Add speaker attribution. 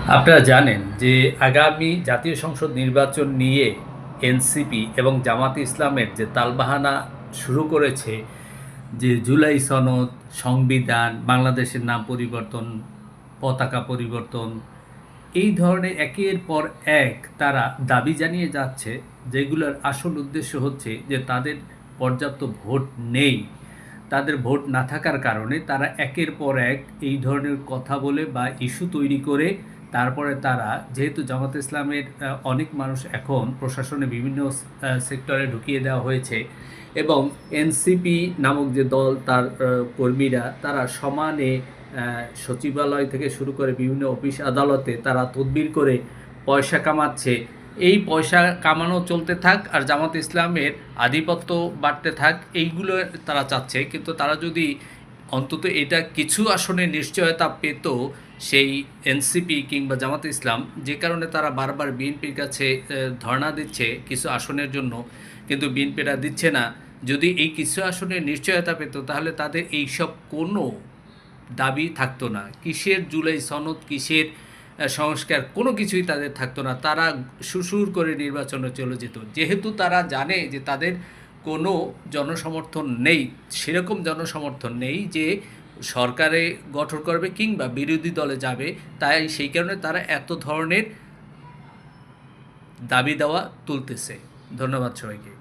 Speaker 1: আপনারা জানেন যে আগামী জাতীয় সংসদ নির্বাচন নিয়ে এনসিপি এবং জামাতে ইসলামের যে তালবাহানা শুরু করেছে, যে জুলাই সনদ, সংবিধান, বাংলাদেশের নাম পরিবর্তন, পতাকা পরিবর্তন, এই ধরনের একের পর এক তারা দাবি জানিয়ে যাচ্ছে, যেগুলোর আসল উদ্দেশ্য হচ্ছে যে তাদের পর্যাপ্ত ভোট নেই। তাদের ভোট না থাকার কারণে তারা একের পর এক এই ধরনের কথা বলে বা ইস্যু তৈরি করে তারপরে তারা, যেহেতু জামাত ইসলামের অনেক মানুষ এখন প্রশাসনে বিভিন্ন সেক্টরে ঢুকিয়ে দেওয়া হয়েছে এবং এনসিপি নামক যে দল তার কর্মীরা তারা সমানে সচিবালয় থেকে শুরু করে বিভিন্ন অফিস আদালতে তারা তদবির করে পয়সা কামাচ্ছে। এই পয়সা কামানো চলতে থাক আর জামাত ইসলামের আধিপত্য বাড়তে থাক, এইগুলো তারা চাচ্ছে। কিন্তু তারা যদি অন্তত এটা কিছু আসনে নিশ্চয়তা পেত, সেই এনসিপি কিংবা জামাত ইসলাম, যে কারণে তারা বারবার বিএনপির কাছে ধর্ণা দিচ্ছে কিছু আসনের জন্য, কিন্তু বিএনপিরা দিচ্ছে না। যদি এই কিছু আসনের নিশ্চয়তা পেত তাহলে তাদের এইসব কোনো দাবি থাকতো না। কিসের জুলাই সনদ, কিসের সংস্কার, কোনো কিছুই তাদের থাকতো না। তারা সুসুর করে নির্বাচনে চলে যেত। যেহেতু তারা জানে যে তাদের কোনো জনসমর্থন নেই, সেরকম জনসমর্থন নেই যে সরকারে গঠন করবে কিংবা বিরোধী দলে যাবে, তাই সেই কারণে তারা এত ধরনের দাবি দেওয়া তুলতেছে। ধন্যবাদ সবাইকে।